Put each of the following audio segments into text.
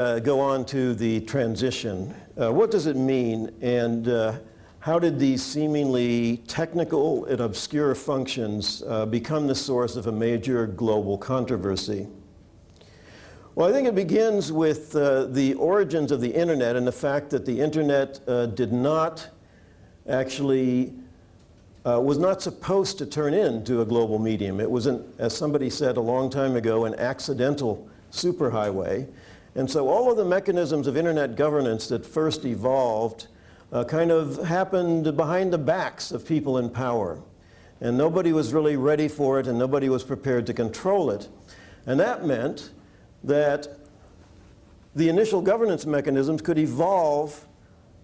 Go on to the transition. What does it mean, and how did these seemingly technical and obscure functions become the source of a major global controversy? Well, I think it begins with the origins of the internet and the fact that the internet did not actually, was not supposed to turn into a global medium. It was, as somebody said a long time ago, an accidental superhighway. And so all of the mechanisms of internet governance that first evolved kind of happened behind the backs of people in power. And nobody was really ready for it, and nobody was prepared to control it. And that meant that the initial governance mechanisms could evolve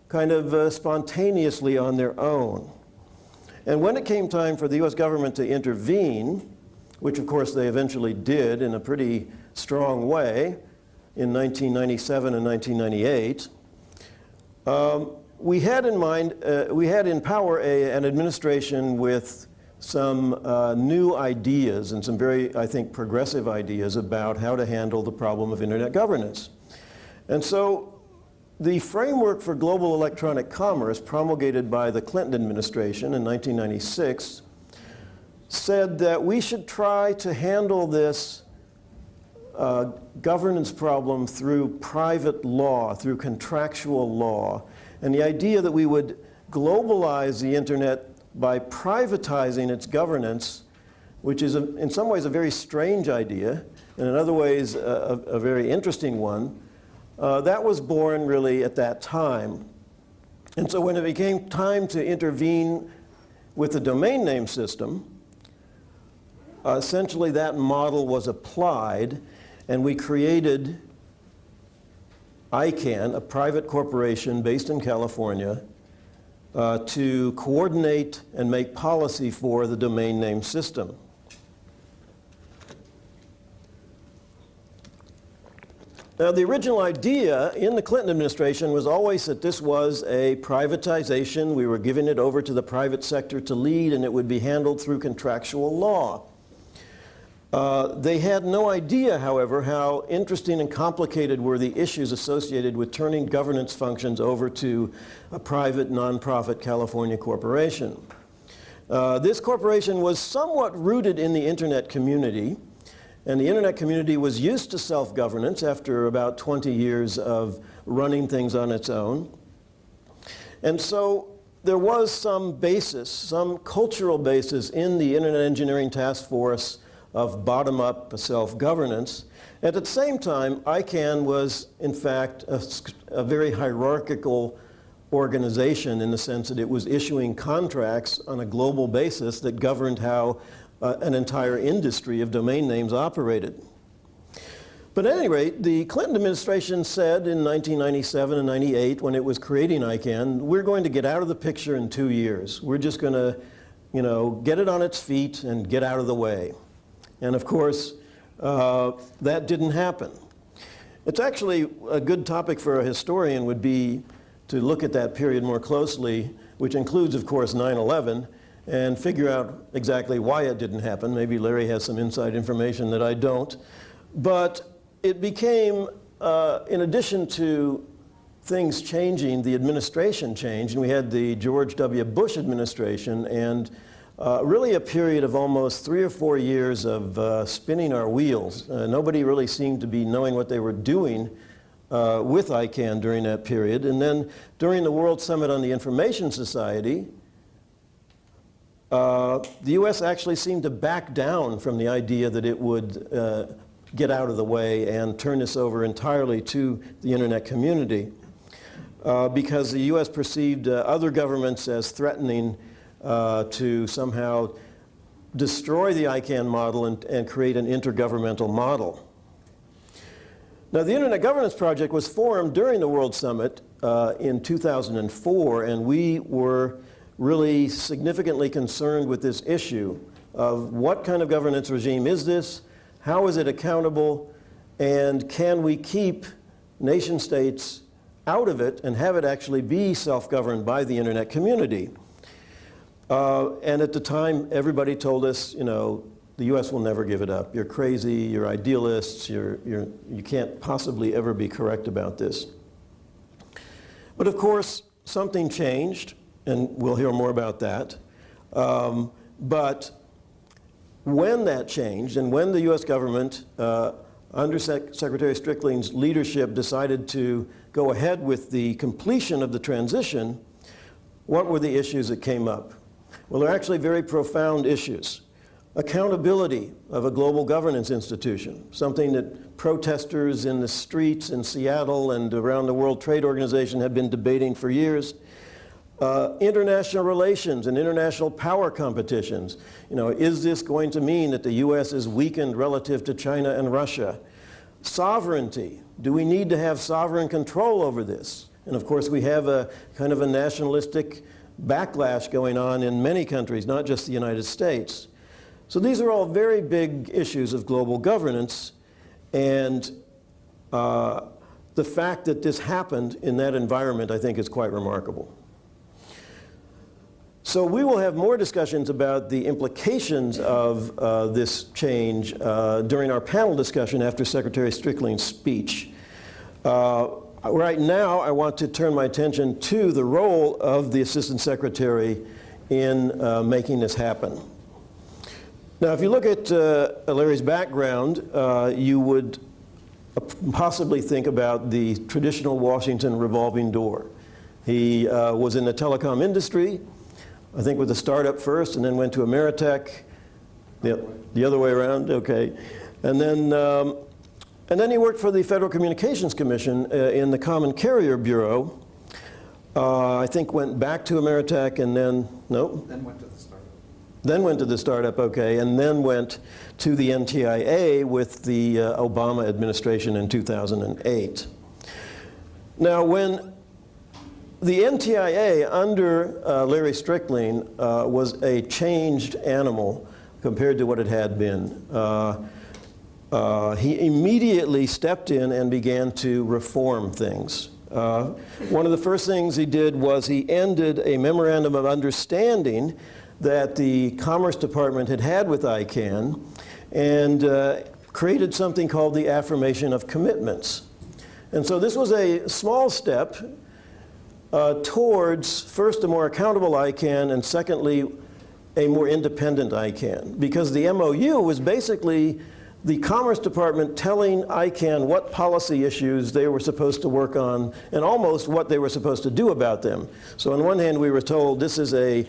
kind of spontaneously on their own. And when it came time for the US government to intervene, which of course they eventually did in a pretty strong way in 1997 and 1998, we had in mind, we had in power an administration with some new ideas and some very, I think, progressive ideas about how to handle the problem of internet governance. And so the framework for global electronic commerce promulgated by the Clinton administration in 1996 said that we should try to handle this governance problem through private law, through contractual law. And the idea that we would globalize the internet by privatizing its governance, which is in some ways a very strange idea, and in other ways a very interesting one, that was born really at that time. And so when it became time to intervene with the domain name system, essentially that model was applied, and we created ICANN, a private corporation based in California, to coordinate and make policy for the domain name system. Now, the original idea in the Clinton administration was always that this was a privatization. We were giving it over to the private sector to lead, and it would be handled through contractual law. They had no idea, however, how interesting and complicated were the issues associated with turning governance functions over to a private, nonprofit California corporation. This corporation was somewhat rooted in the internet community, and the internet community was used to self-governance after about 20 years of running things on its own. And so there was some basis, some cultural basis in the Internet Engineering Task Force of bottom-up self-governance. At the same time, ICANN was, in fact, a very hierarchical organization in the sense that it was issuing contracts on a global basis that governed how an entire industry of domain names operated. But at any rate, the Clinton administration said in 1997 and 98, when it was creating ICANN, we're going to get out of the picture in 2 years. We're just going to, get it on its feet and get out of the way. And of course, that didn't happen. It's actually a good topic for a historian would be to look at that period more closely, which includes, of course, 9/11, and figure out exactly why it didn't happen. Maybe Larry has some inside information that I don't. But it became, in addition to things changing, the administration changed, and we had the George W. Bush administration, and really a period of almost 3 or 4 years of spinning our wheels. Nobody really seemed to be knowing what they were doing with ICANN during that period. And then during the World Summit on the Information Society, the US actually seemed to back down from the idea that it would get out of the way and turn this over entirely to the internet community, because the US perceived other governments as threatening to somehow destroy the ICANN model and create an intergovernmental model. Now, the Internet Governance Project was formed during the World Summit in 2004, and we were really significantly concerned with this issue of what kind of governance regime is this, how is it accountable, and can we keep nation states out of it and have it actually be self-governed by the internet community. And at the time, everybody told us, the U.S. will never give it up. You're crazy, you're idealists, you can't possibly ever be correct about this. But of course, something changed, and we'll hear more about that. But when that changed, and when the U.S. government, under Secretary Strickling's leadership, decided to go ahead with the completion of the transition, what were the issues that came up? Well, they're actually very profound issues. Accountability of a global governance institution, something that protesters in the streets in Seattle and around the World Trade Organization have been debating for years. International relations and international power competitions. You know, is this going to mean that the U.S. is weakened relative to China and Russia? Sovereignty. Do we need to have sovereign control over this? And of course, we have a kind of a nationalistic backlash going on in many countries, not just the United States. So these are all very big issues of global governance, and the fact that this happened in that environment, I think, is quite remarkable. So we will have more discussions about the implications of this change during our panel discussion after Secretary Strickling's speech. Right now, I want to turn my attention to the role of the Assistant Secretary in making this happen. Now, if you look at Larry's background, you would possibly think about the traditional Washington revolving door. He was in the telecom industry, I think with a startup first, and then went to Ameritech. The other way around, okay. And then he worked for the Federal Communications Commission in the Common Carrier Bureau. I think went back to Ameritech and then, no? Then went to the startup. Then went to the startup, okay, and then went to the NTIA with the Obama administration in 2008. Now, when the NTIA under Larry Strickling was a changed animal compared to what it had been. He immediately stepped in and began to reform things. One of the first things he did was he ended a memorandum of understanding that the Commerce Department had had with ICANN and created something called the Affirmation of Commitments. And so this was a small step towards, first, a more accountable ICANN, and secondly, a more independent ICANN. Because the MOU was basically the Commerce Department telling ICANN what policy issues they were supposed to work on and almost what they were supposed to do about them. So on one hand, we were told this is a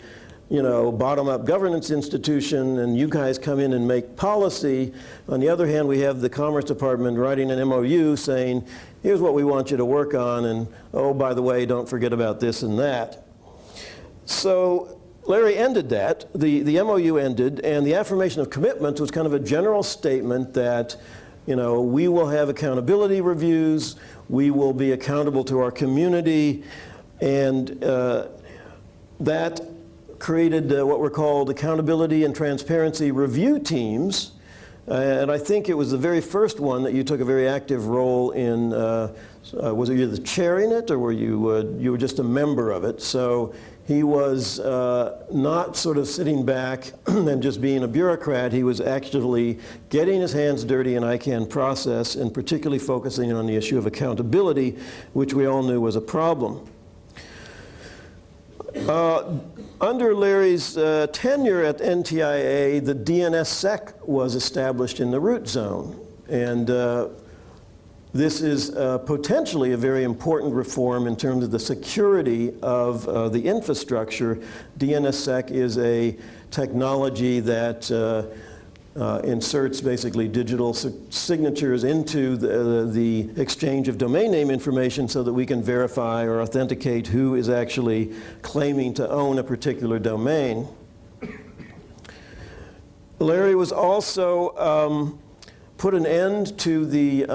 bottom-up governance institution and you guys come in and make policy. On the other hand, we have the Commerce Department writing an MOU saying, here's what we want you to work on, and oh, by the way, don't forget about this and that. So Larry ended that, the MOU ended, and the Affirmation of Commitments was kind of a general statement that, we will have accountability reviews, we will be accountable to our community, and that created what were called accountability and transparency review teams. And I think it was the very first one that you took a very active role in. Was it you the chairing it, or were you were just a member of it? So he was not sort of sitting back and just being a bureaucrat. He was actively getting his hands dirty in ICANN process, and particularly focusing on the issue of accountability, which we all knew was a problem. Under Larry's tenure at NTIA, the DNSSEC was established in the root zone. And this is potentially a very important reform in terms of the security of the infrastructure. DNSSEC is a technology that inserts basically digital signatures into the exchange of domain name information so that we can verify or authenticate who is actually claiming to own a particular domain. Larry was also put an end to the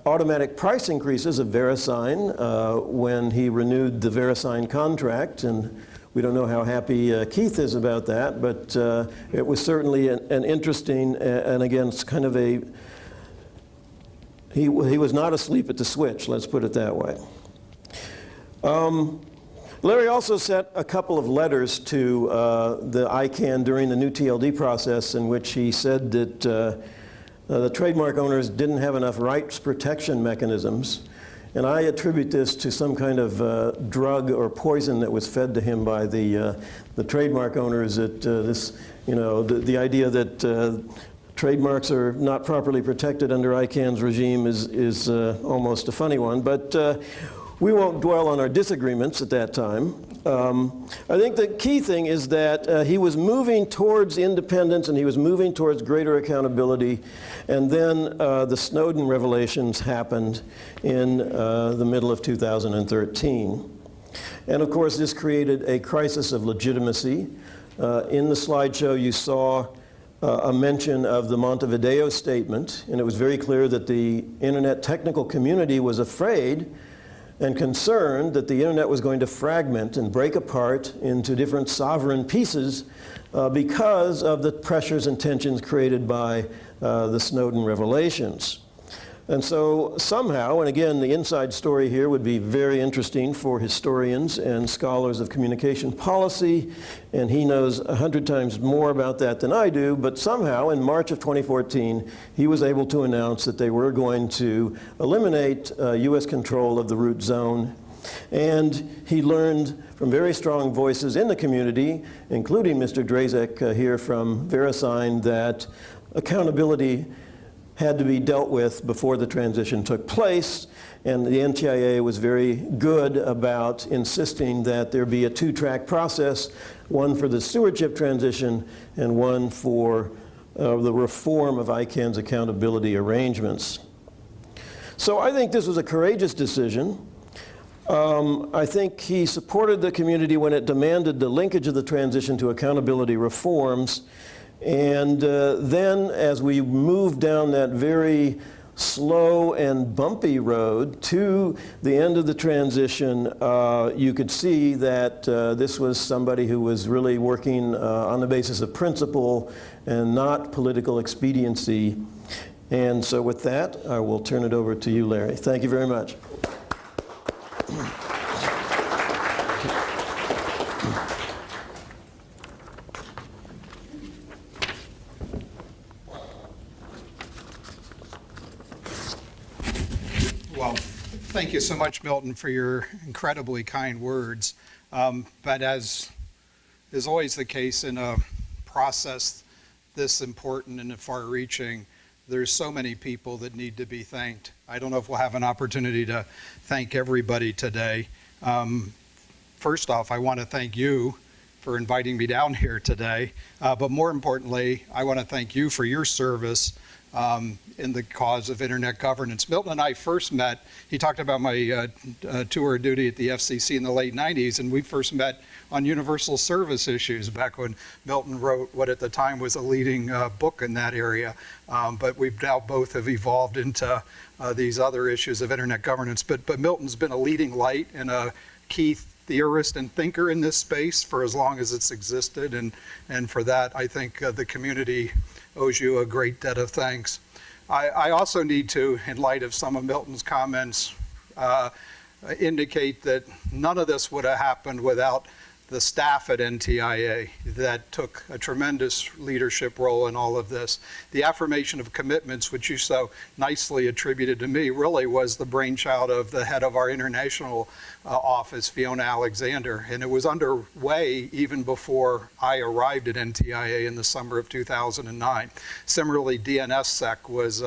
automatic price increases of VeriSign when he renewed the VeriSign contract, and we don't know how happy Keith is about that, but it was certainly an interesting, and again, it's kind of a, he was not asleep at the switch, let's put it that way. Larry also sent a couple of letters to the ICANN during the new TLD process in which he said that the trademark owners didn't have enough rights protection mechanisms. And I attribute this to some kind of drug or poison that was fed to him by the trademark owners. That the idea that trademarks are not properly protected under ICANN's regime is almost a funny one. But we won't dwell on our disagreements at that time. I think the key thing is that he was moving towards independence and he was moving towards greater accountability. And then the Snowden revelations happened in the middle of 2013. And of course, this created a crisis of legitimacy. In the slideshow, you saw a mention of the Montevideo Statement, and it was very clear that the internet technical community was afraid and concerned that the internet was going to fragment and break apart into different sovereign pieces because of the pressures and tensions created by the Snowden revelations. And so somehow, and again, the inside story here would be very interesting for historians and scholars of communication policy, and he knows 100 times more about that than I do, but somehow in March of 2014, he was able to announce that they were going to eliminate US control of the root zone. And he learned from very strong voices in the community, including Mr. Drazek here from VeriSign, that accountability had to be dealt with before the transition took place, and the NTIA was very good about insisting that there be a two-track process, one for the stewardship transition and one for the reform of ICANN's accountability arrangements. So I think this was a courageous decision. I think he supported the community when it demanded the linkage of the transition to accountability reforms. And then as we moved down that very slow and bumpy road to the end of the transition, you could see that this was somebody who was really working on the basis of principle and not political expediency. And so with that, I will turn it over to you, Larry. Thank you very much. Well, thank you so much, Milton, for your incredibly kind words. But as is always the case in a process this important and far-reaching, there's so many people that need to be thanked. I don't know if we'll have an opportunity to thank everybody today. First off, I want to thank you for inviting me down here today. But more importantly, I want to thank you for your service in the cause of internet governance. Milton and I first met, he talked about my tour of duty at the FCC in the late 90s, and we first met on universal service issues back when Milton wrote what at the time was a leading book in that area. But we've now both have evolved into these other issues of internet governance. But Milton's been a leading light and a key theorist and thinker in this space for as long as it's existed. And for that, I think the community owes you a great debt of thanks. I also need to, in light of some of Milton's comments, indicate that none of this would have happened without the staff at NTIA that took a tremendous leadership role in all of this. The affirmation of commitments, which you so nicely attributed to me, really was the brainchild of the head of our international office, Fiona Alexander, and it was underway even before I arrived at NTIA in the summer of 2009. Similarly, DNSSEC was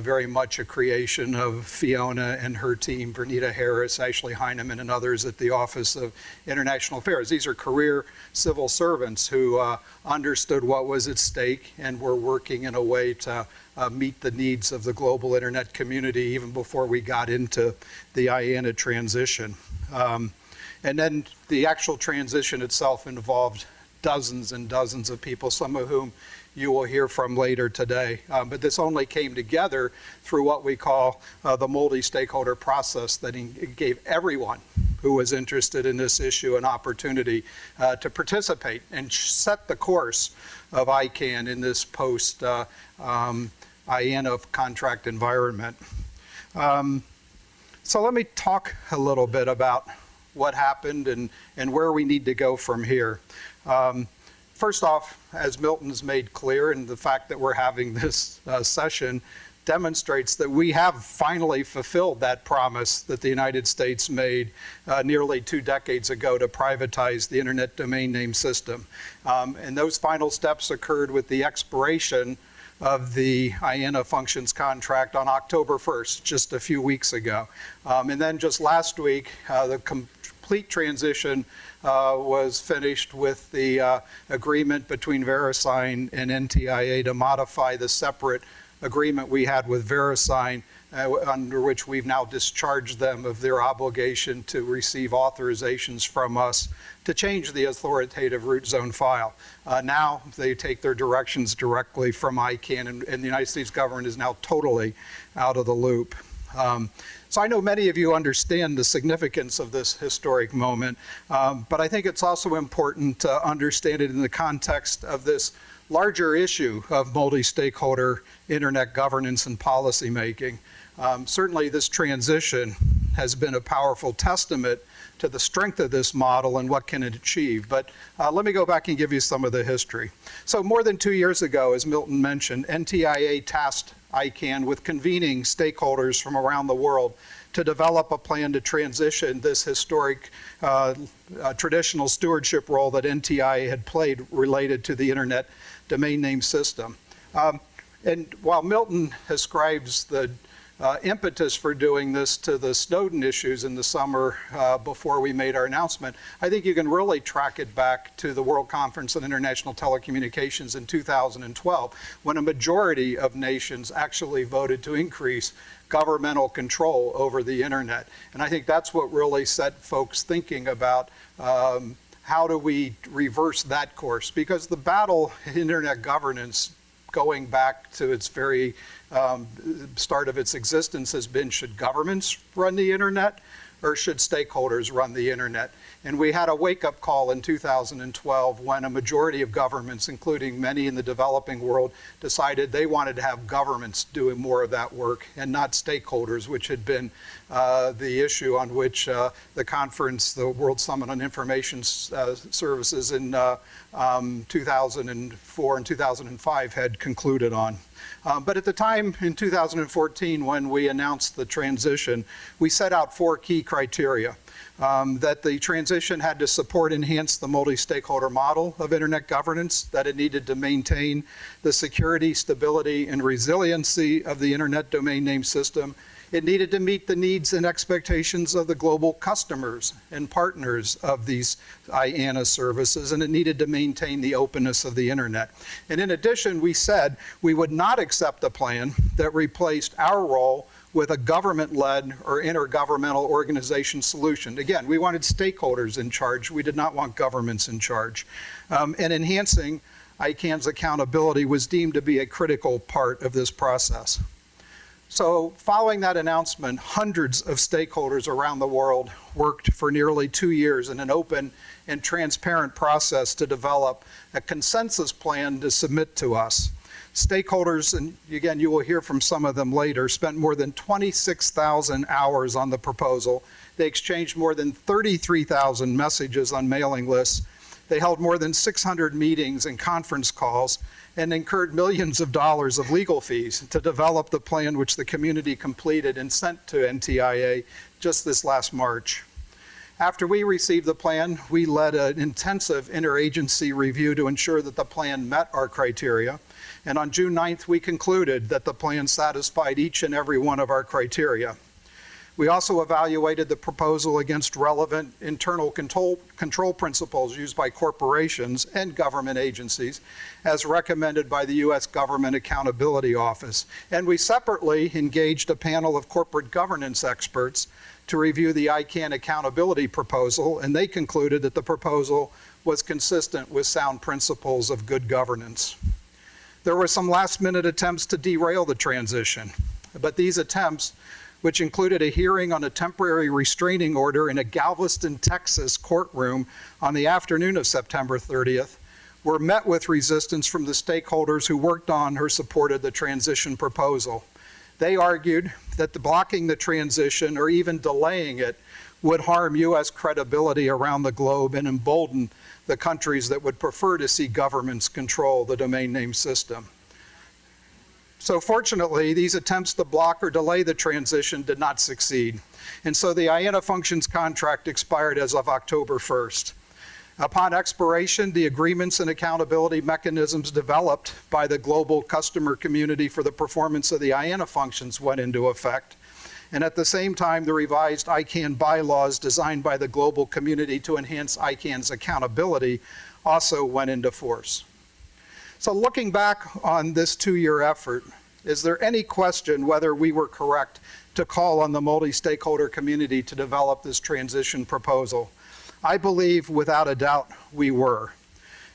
very much a creation of Fiona and her team, Vernita Harris, Ashley Heineman, and others at the Office of International Affairs. These are career civil servants who understood what was at stake and were working in a way to meet the needs of the global internet community even before we got into the IANA transition. And then the actual transition itself involved dozens and dozens of people, some of whom you will hear from later today. But this only came together through what we call the multi-stakeholder process that gave everyone who was interested in this issue an opportunity to participate and set the course of ICANN in this post-IANA contract environment. So let me talk a little bit about what happened and where we need to go from here. First off, as Milton has made clear, and the fact that we're having this session demonstrates that we have finally fulfilled that promise that the United States made nearly 2 decades ago to privatize the internet domain name system. And those final steps occurred with the expiration of the IANA functions contract on October 1st, just a few weeks ago. And then just last week, the complete transition was finished with the agreement between VeriSign and NTIA to modify the separate agreement we had with VeriSign, under which we've now discharged them of their obligation to receive authorizations from us to change the authoritative root zone file. Now they take their directions directly from ICANN, and the United States government is now totally out of the loop. So I know many of you understand the significance of this historic moment, but I think it's also important to understand it in the context of this larger issue of multi-stakeholder internet governance and policy making. Certainly this transition has been a powerful testament to the strength of this model and what can it achieve. But let me go back and give you some of the history. So more than 2 years ago, as Milton mentioned, NTIA tasked ICANN with convening stakeholders from around the world to develop a plan to transition this historic traditional stewardship role that NTIA had played related to the internet domain name system. And while Milton ascribes the impetus for doing this to the Snowden issues in the summer before we made our announcement, I think you can really track it back to the World Conference on International Telecommunications in 2012, when a majority of nations actually voted to increase governmental control over the internet. And I think that's what really set folks thinking about how do we reverse that course? Because the battle in internet governance, going back to its very start of its existence, has been, should governments run the internet or should stakeholders run the internet? And we had a wake-up call in 2012 when a majority of governments, including many in the developing world, decided they wanted to have governments doing more of that work and not stakeholders, which had been the issue on which the conference, the World Summit on Information Services in 2004 and 2005 had concluded on. But at the time in 2014, when we announced the transition, we set out 4 key criteria. That the transition had to support, enhance the multi-stakeholder model of internet governance, that it needed to maintain the security, stability, and resiliency of the internet domain name system. It needed to meet the needs and expectations of the global customers and partners of these IANA services, and it needed to maintain the openness of the internet. And in addition, we said we would not accept a plan that replaced our role with a government-led or intergovernmental organization solution. Again, we wanted stakeholders in charge. We did not want governments in charge. And enhancing ICANN's accountability was deemed to be a critical part of this process. So following that announcement, hundreds of stakeholders around the world worked for nearly 2 years in an open and transparent process to develop a consensus plan to submit to us. Stakeholders, and again, you will hear from some of them later, spent more than 26,000 hours on the proposal. They exchanged more than 33,000 messages on mailing lists. They held more than 600 meetings and conference calls and incurred millions of dollars of legal fees to develop the plan which the community completed and sent to NTIA just this last March. After we received the plan, we led an intensive interagency review to ensure that the plan met our criteria. And on June 9th, we concluded that the plan satisfied each and every one of our criteria. We also evaluated the proposal against relevant internal control principles used by corporations and government agencies, as recommended by the U.S. Government Accountability Office. And we separately engaged a panel of corporate governance experts to review the ICANN accountability proposal, and they concluded that the proposal was consistent with sound principles of good governance. There were some last-minute attempts to derail the transition, but these attempts, which included a hearing on a temporary restraining order in a Galveston, Texas courtroom on the afternoon of September 30th, were met with resistance from the stakeholders who worked on or supported the transition proposal. They argued that blocking the transition or even delaying it would harm U.S. credibility around the globe and embolden the countries that would prefer to see governments control the domain name system. So fortunately, these attempts to block or delay the transition did not succeed. And so the IANA functions contract expired as of October 1st. Upon expiration, the agreements and accountability mechanisms developed by the global customer community for the performance of the IANA functions went into effect. And at the same time, the revised ICANN bylaws designed by the global community to enhance ICANN's accountability also went into force. So looking back on this 2-year effort, is there any question whether we were correct to call on the multi-stakeholder community to develop this transition proposal? I believe without a doubt we were.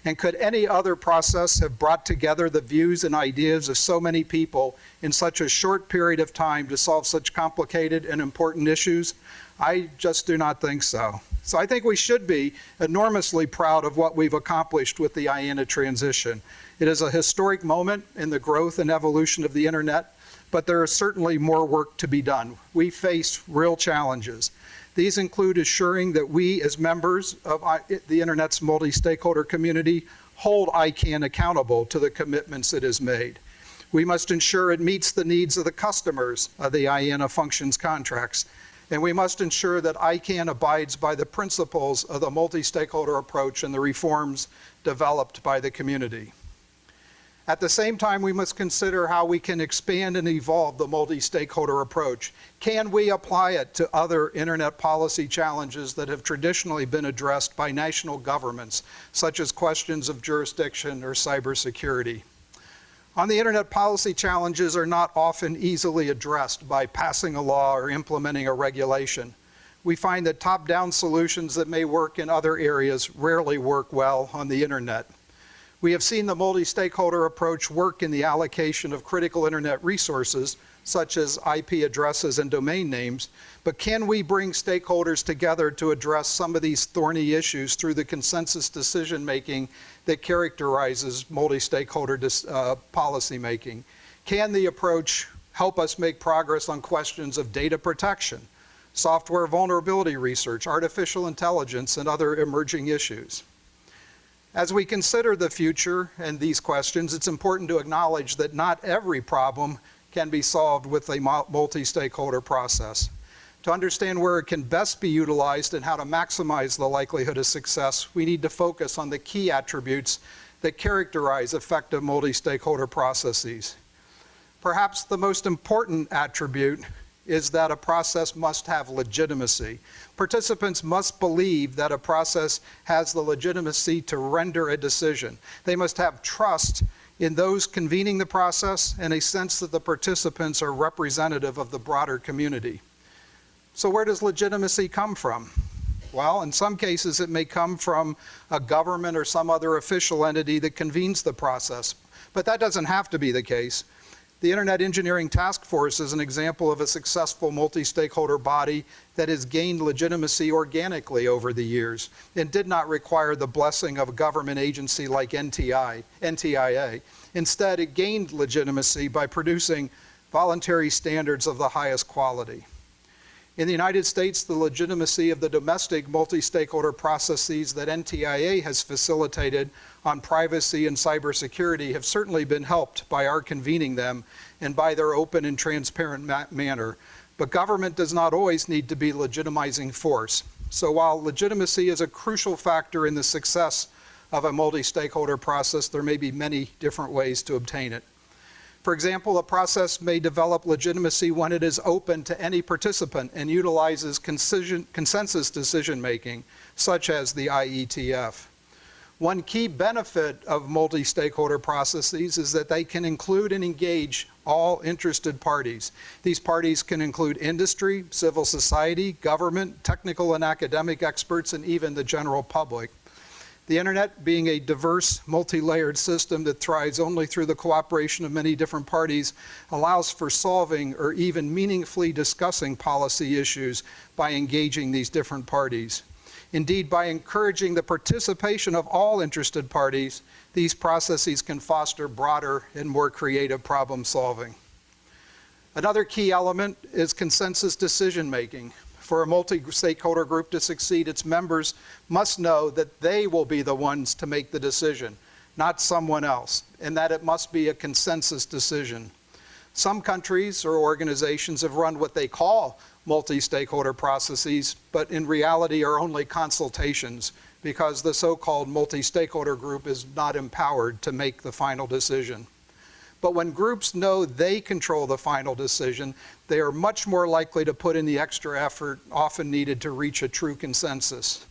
And could any other process have brought together the views and ideas of so many people in such a short period of time to solve such complicated and important issues? I just do not think so. So I think we should be enormously proud of what we've accomplished with the IANA transition. It is a historic moment in the growth and evolution of the internet, but there is certainly more work to be done. We face real challenges. These include assuring that we, as members of the internet's multi-stakeholder community, hold ICANN accountable to the commitments it has made. We must ensure it meets the needs of the customers of the IANA functions contracts, and we must ensure that ICANN abides by the principles of the multi-stakeholder approach and the reforms developed by the community. At the same time, we must consider how we can expand and evolve the multi-stakeholder approach. Can we apply it to other internet policy challenges that have traditionally been addressed by national governments, such as questions of jurisdiction or cybersecurity? On the internet, policy challenges are not often easily addressed by passing a law or implementing a regulation. We find that top-down solutions that may work in other areas rarely work well on the internet. We have seen the multi-stakeholder approach work in the allocation of critical internet resources, such as IP addresses and domain names, but can we bring stakeholders together to address some of these thorny issues through the consensus decision-making that characterizes multi-stakeholder policy-making? Can the approach help us make progress on questions of data protection, software vulnerability research, artificial intelligence, and other emerging issues? As we consider the future and these questions, it's important to acknowledge that not every problem can be solved with a multi-stakeholder process. To understand where it can best be utilized and how to maximize the likelihood of success, we need to focus on the key attributes that characterize effective multi-stakeholder processes. Perhaps the most important attribute is that a process must have legitimacy. Participants must believe that a process has the legitimacy to render a decision. They must have trust in those convening the process and a sense that the participants are representative of the broader community. So where does legitimacy come from? Well, in some cases it may come from a government or some other official entity that convenes the process, but that doesn't have to be the case. The Internet Engineering Task Force is an example of a successful multi-stakeholder body that has gained legitimacy organically over the years and did not require the blessing of a government agency like NTIA. Instead, it gained legitimacy by producing voluntary standards of the highest quality. In the United States, the legitimacy of the domestic multi-stakeholder processes that NTIA has facilitated on privacy and cybersecurity have certainly been helped by our convening them and by their open and transparent manner. But government does not always need to be legitimizing force. So while legitimacy is a crucial factor in the success of a multi-stakeholder process, there may be many different ways to obtain it. For example, a process may develop legitimacy when it is open to any participant and utilizes consensus decision-making, such as the IETF. One key benefit of multi-stakeholder processes is that they can include and engage all interested parties. These parties can include industry, civil society, government, technical and academic experts, and even the general public. The internet, being a diverse, multi-layered system that thrives only through the cooperation of many different parties, allows for solving or even meaningfully discussing policy issues by engaging these different parties. Indeed, by encouraging the participation of all interested parties, these processes can foster broader and more creative problem solving. Another key element is consensus decision-making. For a multi-stakeholder group to succeed, its members must know that they will be the ones to make the decision, not someone else, and that it must be a consensus decision. Some countries or organizations have run what they call multi-stakeholder processes, but in reality are only consultations because the so-called multi-stakeholder group is not empowered to make the final decision. But when groups know they control the final decision, they are much more likely to put in the extra effort often needed to reach a true consensus.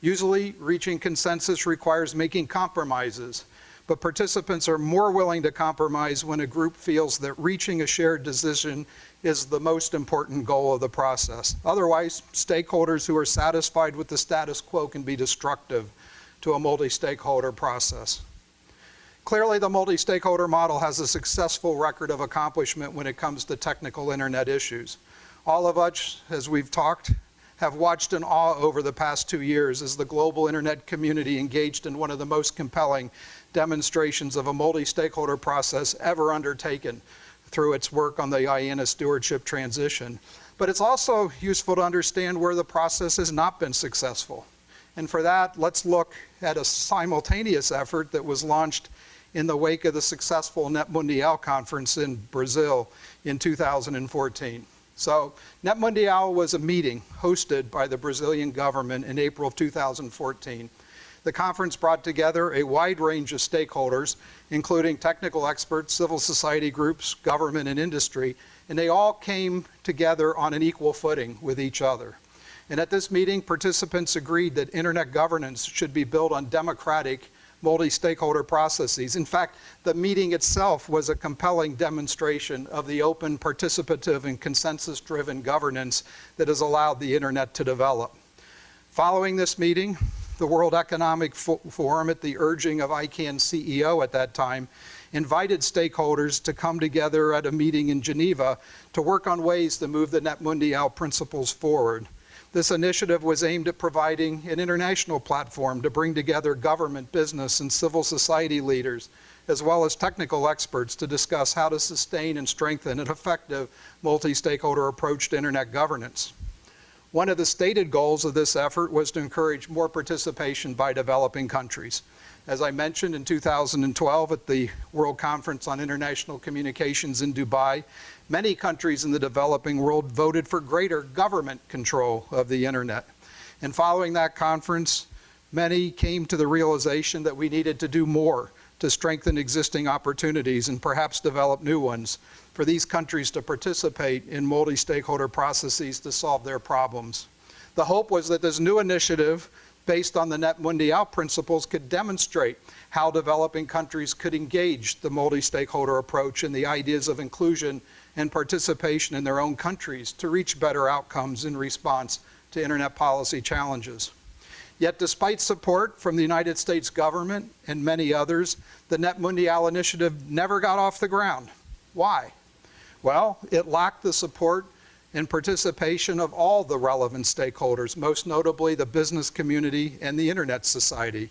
Usually, reaching consensus requires making compromises, but participants are more willing to compromise when a group feels that reaching a shared decision is the most important goal of the process. Otherwise, stakeholders who are satisfied with the status quo can be destructive to a multi-stakeholder process. Clearly, the multi-stakeholder model has a successful record of accomplishment when it comes to technical internet issues. All of us, as we've talked, have watched in awe over the past 2 years as the global internet community engaged in one of the most compelling demonstrations of a multi-stakeholder process ever undertaken through its work on the IANA stewardship transition. But it's also useful to understand where the process has not been successful. And for that, let's look at a simultaneous effort that was launched in the wake of the successful Net Mundial conference in Brazil in 2014. So Net Mundial was a meeting hosted by the Brazilian government in April of 2014. The conference brought together a wide range of stakeholders, including technical experts, civil society groups, government, and industry, and they all came together on an equal footing with each other. And at this meeting, participants agreed that internet governance should be built on democratic, multi-stakeholder processes. In fact, the meeting itself was a compelling demonstration of the open, participative, and consensus-driven governance that has allowed the internet to develop. Following this meeting, the World Economic Forum, at the urging of ICANN's CEO at that time, invited stakeholders to come together at a meeting in Geneva to work on ways to move the Net Mundial principles forward. This initiative was aimed at providing an international platform to bring together government, business, and civil society leaders, as well as technical experts, to discuss how to sustain and strengthen an effective multi-stakeholder approach to internet governance. One of the stated goals of this effort was to encourage more participation by developing countries. As I mentioned, in 2012 at the World Conference on International Communications in Dubai, many countries in the developing world voted for greater government control of the internet. And following that conference, many came to the realization that we needed to do more to strengthen existing opportunities and perhaps develop new ones for these countries to participate in multi-stakeholder processes to solve their problems. The hope was that this new initiative, based on the Net Mundial principles, could demonstrate how developing countries could engage the multi-stakeholder approach and the ideas of inclusion and participation in their own countries to reach better outcomes in response to internet policy challenges. Yet despite support from the United States government and many others, the Net Mundial initiative never got off the ground. Why? Well, it lacked the support and participation of all the relevant stakeholders, most notably the business community and the Internet Society.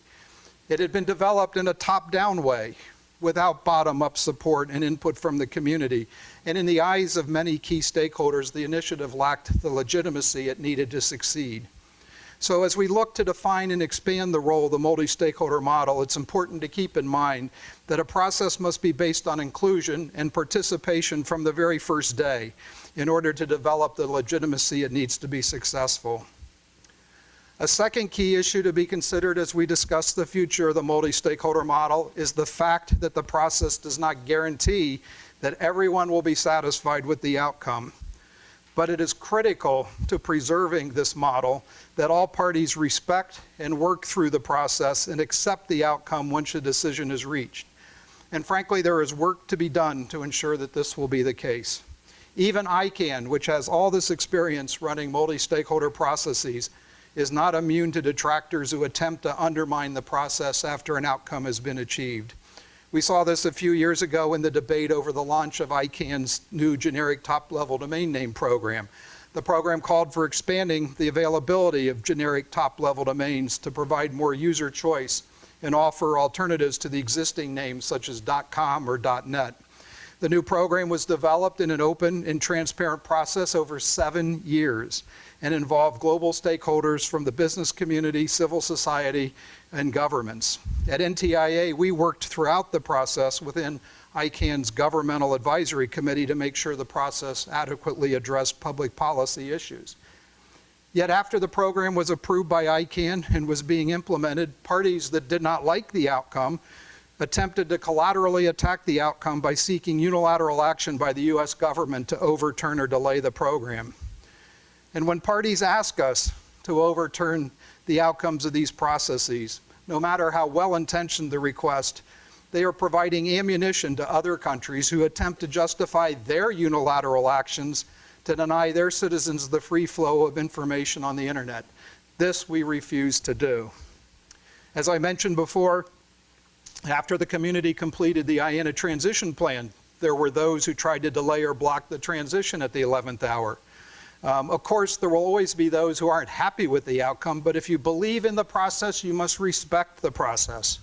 It had been developed in a top-down way, without bottom-up support and input from the community. And in the eyes of many key stakeholders, the initiative lacked the legitimacy it needed to succeed. So as we look to define and expand the role of the multi-stakeholder model, it's important to keep in mind that a process must be based on inclusion and participation from the very first day in order to develop the legitimacy it needs to be successful. A second key issue to be considered as we discuss the future of the multi-stakeholder model is the fact that the process does not guarantee that everyone will be satisfied with the outcome. But it is critical to preserving this model that all parties respect and work through the process and accept the outcome once a decision is reached. And frankly, there is work to be done to ensure that this will be the case. Even ICANN, which has all this experience running multi-stakeholder processes, is not immune to detractors who attempt to undermine the process after an outcome has been achieved. We saw this a few years ago in the debate over the launch of ICANN's new generic top-level domain name program. The program called for expanding the availability of generic top-level domains to provide more user choice and offer alternatives to the existing names such as .com or .net. The new program was developed in an open and transparent process over 7 years and involved global stakeholders from the business community, civil society, and governments. At NTIA, we worked throughout the process within ICANN's Governmental Advisory Committee to make sure the process adequately addressed public policy issues. Yet after the program was approved by ICANN and was being implemented, parties that did not like the outcome attempted to collaterally attack the outcome by seeking unilateral action by the U.S. government to overturn or delay the program. And when parties ask us to overturn the outcomes of these processes, no matter how well-intentioned the request, they are providing ammunition to other countries who attempt to justify their unilateral actions to deny their citizens the free flow of information on the internet. This we refuse to do. As I mentioned before, after the community completed the IANA transition plan, there were those who tried to delay or block the transition at the 11th hour. Of course, there will always be those who aren't happy with the outcome, but if you believe in the process, you must respect the process.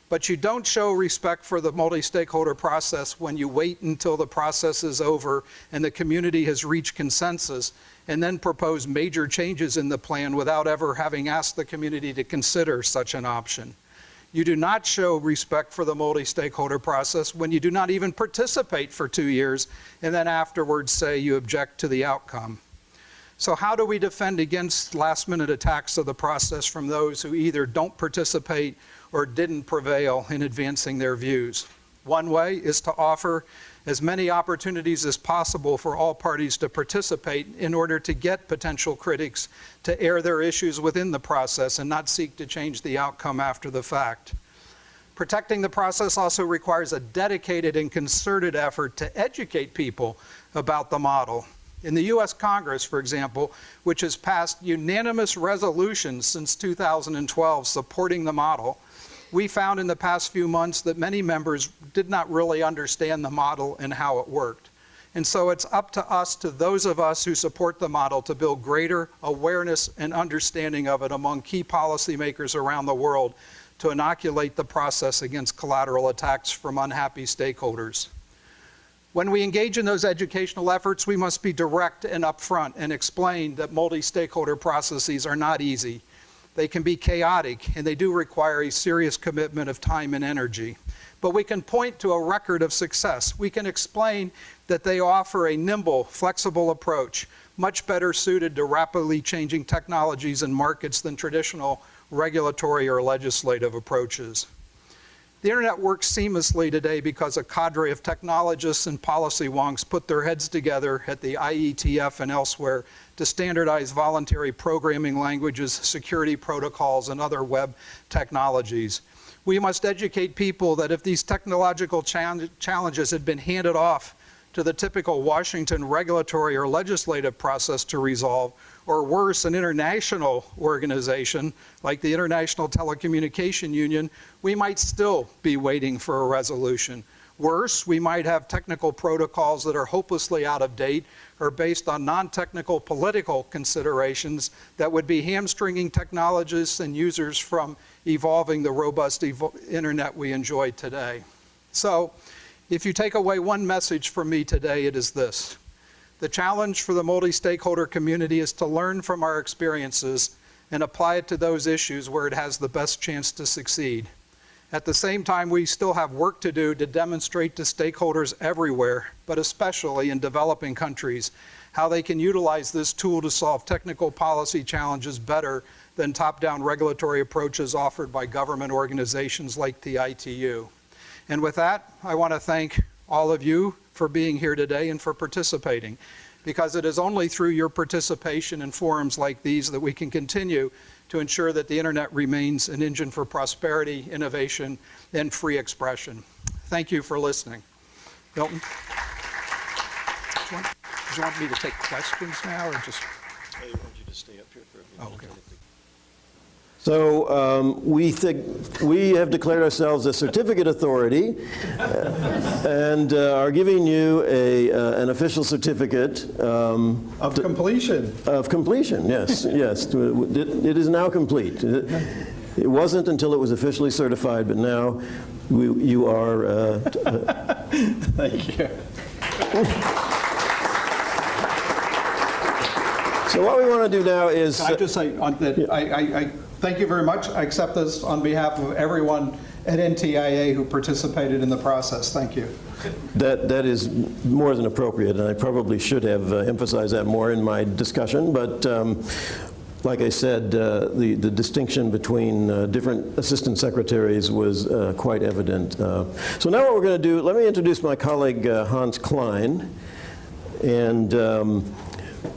But you don't show respect for the multi-stakeholder process when you wait until the process is over and the community has reached consensus and then propose major changes in the plan without ever having asked the community to consider such an option. You do not show respect for the multi-stakeholder process when you do not even participate for 2 years and then afterwards say you object to the outcome. So how do we defend against last-minute attacks of the process from those who either don't participate or didn't prevail in advancing their views? One way is to offer as many opportunities as possible for all parties to participate in order to get potential critics to air their issues within the process and not seek to change the outcome after the fact. Protecting the process also requires a dedicated and concerted effort to educate people about the model. In the U.S. Congress, for example, which has passed unanimous resolutions since 2012 supporting the model, we found in the past few months that many members did not really understand the model and how it worked. And so it's up to us, to those of us who support the model, to build greater awareness and understanding of it among key policymakers around the world to inoculate the process against collateral attacks from unhappy stakeholders. When we engage in those educational efforts, we must be direct and upfront and explain that multi-stakeholder processes are not easy. They can be chaotic, and they do require a serious commitment of time and energy. But we can point to a record of success. We can explain that they offer a nimble, flexible approach, much better suited to rapidly changing technologies and markets than traditional regulatory or legislative approaches. The internet works seamlessly today because a cadre of technologists and policy wonks put their heads together at the IETF and elsewhere to standardize voluntary programming languages, security protocols, and other web technologies. We must educate people that if these technological challenges had been handed off to the typical Washington regulatory or legislative process to resolve, or worse, an international organization like the International Telecommunications Union, we might still be waiting for a resolution. Worse, we might have technical protocols that are hopelessly out of date or based on non-technical political considerations that would be hamstringing technologists and users from evolving the robust internet we enjoy today. So, if you take away one message from me today, it is this. The challenge for the multi-stakeholder community is to learn from our experiences and apply it to those issues where it has the best chance to succeed. At the same time, we still have work to do to demonstrate to stakeholders everywhere, but especially in developing countries, how they can utilize this tool to solve technical policy challenges better than top-down regulatory approaches offered by government organizations like the ITU. And with that, I want to thank all of you for being here today and for participating, because it is only through your participation in forums like these that we can continue to ensure that the internet remains an engine for prosperity, innovation, and free expression. Thank you for listening. Milton? Do you want me to take questions now, or just? I want you to stay up here for a minute. Okay. So we have declared ourselves a certificate authority and are giving you an official certificate. Of completion. Of completion, yes, yes. It is now complete. It wasn't until it was officially certified, but now you are Thank you. So what we want to do now is... Can I just say that I thank you very much. I accept this on behalf of everyone at NTIA who participated in the process. Thank you. That is more than appropriate, and I probably should have emphasized that more in my discussion, but like I said, the distinction between different assistant secretaries was quite evident. So now what we're going to do, let me introduce my colleague Hans Klein, and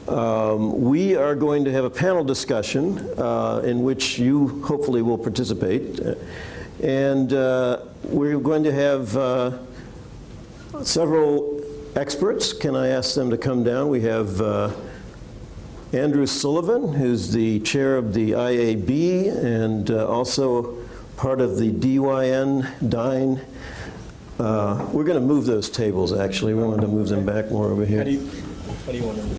we are going to have a panel discussion in which you hopefully will participate, and we're going to have several experts. Can I ask them to come down? We have Andrew Sullivan, who's the chair of the IAB and also part of the DYN. We're going to move those tables, actually. We wanted to move them back more over here. How do you want to